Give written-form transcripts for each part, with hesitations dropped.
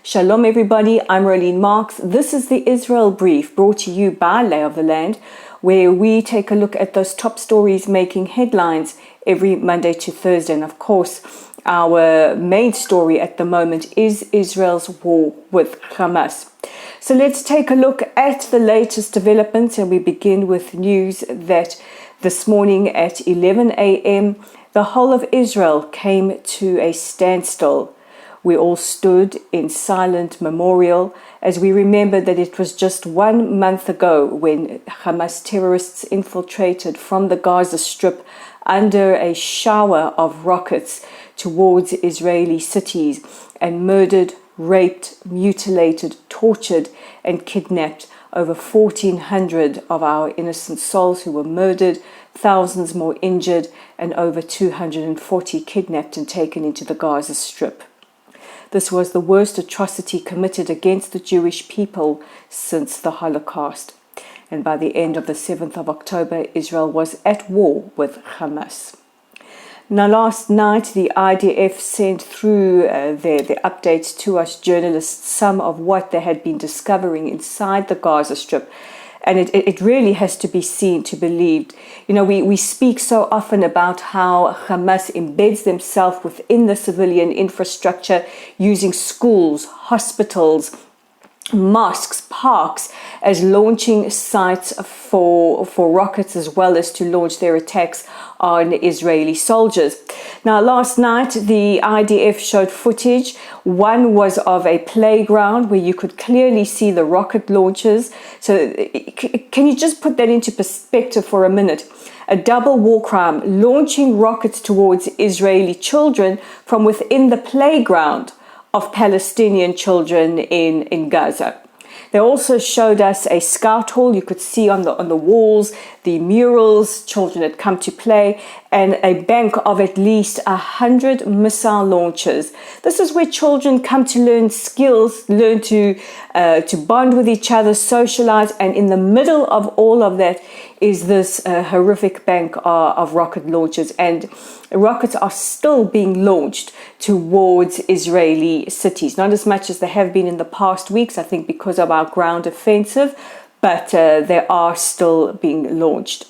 Shalom everybody, I'm Rolene Marks. This is the Israel Brief brought to you by Lay of the Land, where we take a look at those top stories making headlines every Monday to Thursday. And of course, our main story at the moment is Israel's war with Hamas. So let's take a look at the latest developments, and we begin with news that this morning at 11 a.m. the whole of Israel came to a standstill. We all stood in silent memorial as we remembered that it was just 1 month ago when Hamas terrorists infiltrated from the Gaza Strip under a shower of rockets towards Israeli cities and murdered, raped, mutilated, tortured and kidnapped over 1,400 of our innocent souls who were murdered, thousands more injured, and over 240 kidnapped and taken into the Gaza Strip. This was the worst atrocity committed against the Jewish people since the Holocaust. And by the end of the 7th of October, Israel was at war with Hamas. Now, last night, the IDF sent through their updates to us journalists some of what they had been discovering inside the Gaza Strip. And it really has to be seen to believed. You know, we speak so often about how Hamas embeds themselves within the civilian infrastructure using schools, hospitals, mosques, parks as launching sites for rockets, as well as to launch their attacks on Israeli soldiers. Now, last night, the IDF showed footage. One was of a playground where you could clearly see the rocket launchers. So can you just put that into perspective for a minute? A double war crime, launching rockets towards Israeli children from within the playground of Palestinian children in Gaza. They also showed us a scout hall. You could see on the walls the murals children had come to play, and a bank of at least 100 missile launchers. This is where children come to learn skills, learn to bond with each other, socialize, and in the middle of all of that is this horrific bank of rocket launchers, and rockets are still being launched towards Israeli cities. Not as much as they have been in the past weeks, I think, because of our ground offensive, but they are still being launched.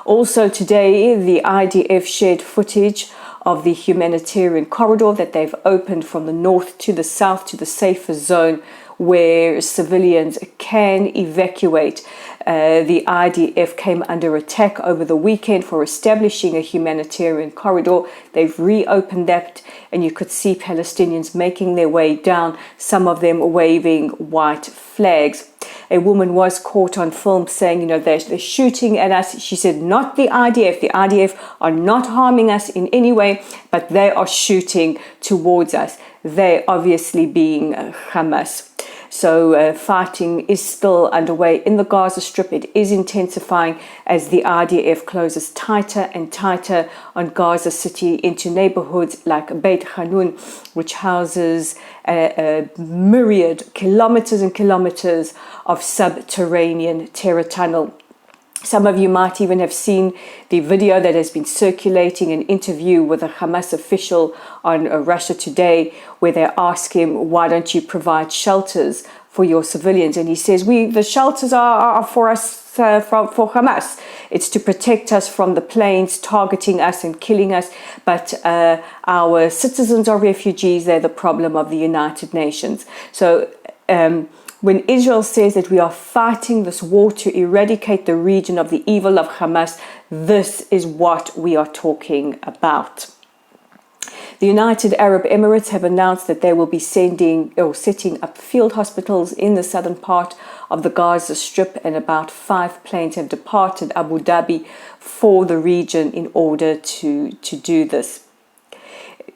Also today, the IDF shared footage of the Humanitarian Corridor that they've opened from the north to the south to the safer zone where civilians can evacuate. The IDF came under attack over the weekend for establishing a humanitarian corridor. They've reopened that, and you could see Palestinians making their way down, some of them waving white flags. A woman was caught on film saying, they're shooting at us. She said, not the IDF. The IDF are not harming us in any way, but they are shooting towards us. They obviously being Hamas. So fighting is still underway in the Gaza Strip. It is intensifying as the IDF closes tighter and tighter on Gaza City into neighborhoods like Beit Hanun, which houses a myriad, kilometers and kilometers of subterranean terror tunnel. Some of you might even have seen the video that has been circulating, an interview with a Hamas official on Russia Today, where they ask him, why don't you provide shelters for your civilians? And he says, the shelters are for us, for Hamas. It's to protect us from the planes targeting us and killing us. But our citizens are refugees. They're the problem of the United Nations. So when Israel says that we are fighting this war to eradicate the region of the evil of Hamas, this is what we are talking about. The United Arab Emirates have announced that they will be setting up field hospitals in the southern part of the Gaza Strip, and about 5 planes have departed Abu Dhabi for the region in order to do this.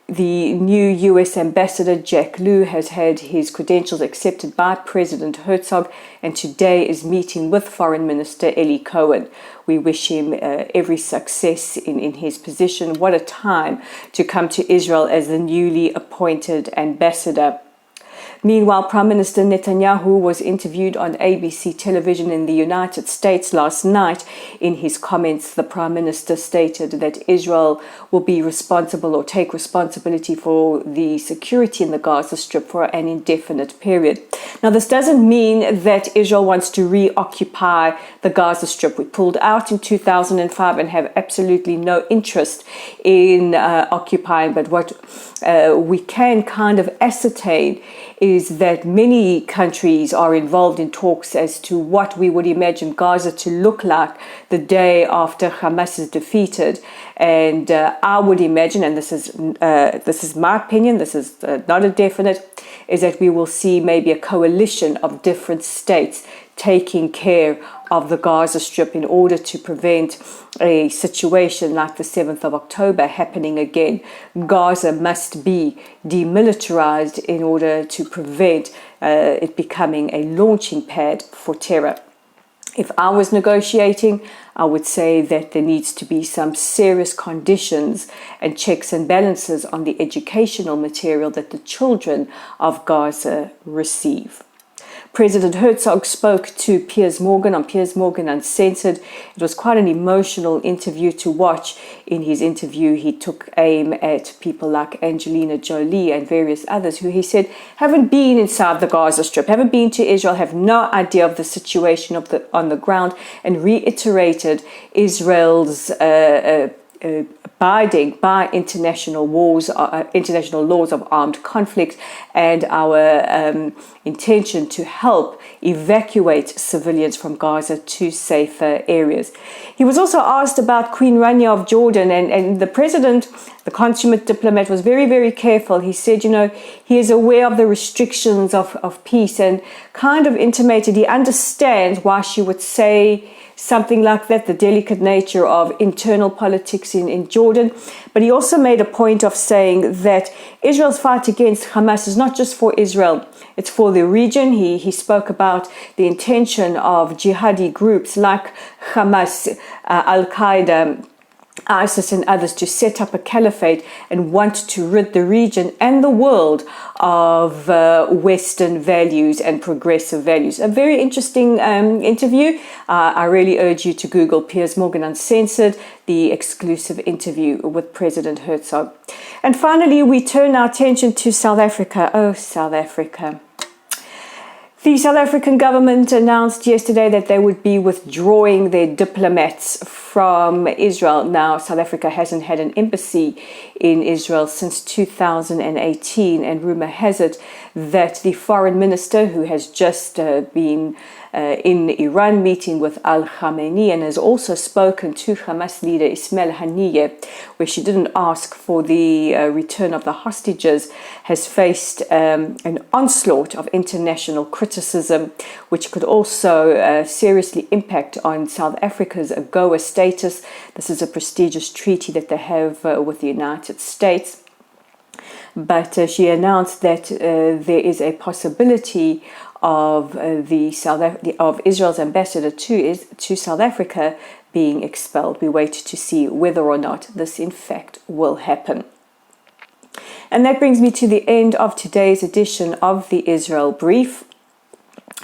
The new US ambassador, Jack Lew, has had his credentials accepted by President Herzog and today is meeting with Foreign Minister Eli Cohen. We wish him every success in his position. What a time to come to Israel as the newly appointed ambassador. Meanwhile, Prime Minister Netanyahu was interviewed on ABC television in the United States last night. In his comments, the Prime Minister stated that Israel will be responsible or take responsibility for the security in the Gaza Strip for an indefinite period. Now, this doesn't mean that Israel wants to reoccupy the Gaza Strip. We pulled out in 2005 and have absolutely no interest in occupying, but what we can kind of ascertain is that many countries are involved in talks as to what we would imagine Gaza to look like the day after Hamas is defeated. And I would imagine, and this is my opinion, this is not a definite, is that we will see maybe a coalition of different states taking care of the Gaza Strip in order to prevent a situation like the 7th of October happening again. Gaza must be demilitarized in order to prevent it becoming a launching pad for terror. If I was negotiating, I would say that there needs to be some serious conditions and checks and balances on the educational material that the children of Gaza receive. President Herzog spoke to Piers Morgan on Piers Morgan Uncensored. It was quite an emotional interview to watch. In his interview, he took aim at people like Angelina Jolie and various others who he said haven't been inside the Gaza Strip, haven't been to Israel, have no idea of the situation on the ground, and reiterated Israel's abiding by international laws of armed conflict and our intention to help evacuate civilians from Gaza to safer areas. He was also asked about Queen Rania of Jordan, and the president, the consummate diplomat, was very, very careful. He said, he is aware of the restrictions of peace and kind of intimated he understands why she would say something like that, the delicate nature of internal politics in Jordan. But he also made a point of saying that Israel's fight against Hamas is not just for Israel, it's for the region. He spoke about the intention of jihadi groups like Hamas, Al-Qaeda, ISIS and others to set up a caliphate and want to rid the region and the world of Western values and progressive values. A very interesting interview. I really urge you to Google Piers Morgan Uncensored, the exclusive interview with President Herzog. And finally, we turn our attention to South Africa. Oh, South Africa. The South African government announced yesterday that they would be withdrawing their diplomats from Israel. Now, South Africa hasn't had an embassy in Israel since 2018, and rumor has it that the foreign minister, who has just been in Iran meeting with Al-Khamenei and has also spoken to Hamas leader Ismail Haniyeh, where she didn't ask for the return of the hostages, has faced an onslaught of international criticism, which could also seriously impact on South Africa's AGOA status. This is a prestigious treaty that they have with the United States. But she announced that there is a possibility of Israel's ambassador to South Africa being expelled. We wait to see whether or not this in fact will happen. And that brings me to the end of today's edition of the Israel Brief.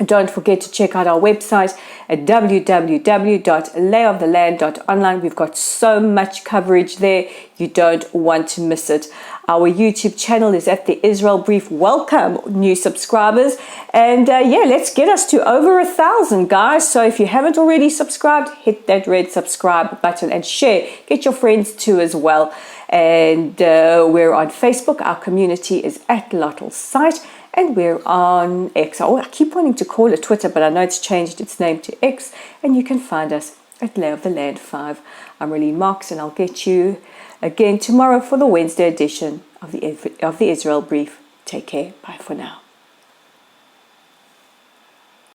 Don't forget to check out our website at www.layoftheland.online. We've got so much coverage there. You don't want to miss it. Our YouTube channel is at the Israel Brief. Welcome, new subscribers. And let's get us to over 1,000, guys. So if you haven't already subscribed, hit that red subscribe button and share. Get your friends too as well. And we're on Facebook. Our community is at Lottle's site. And we're on X. I keep wanting to call it Twitter, but I know it's changed its name to X. And you can find us at Lay of the Land 5. I'm Relene Marks, and I'll get you again tomorrow for the Wednesday edition of the Israel Brief. Take care. Bye for now.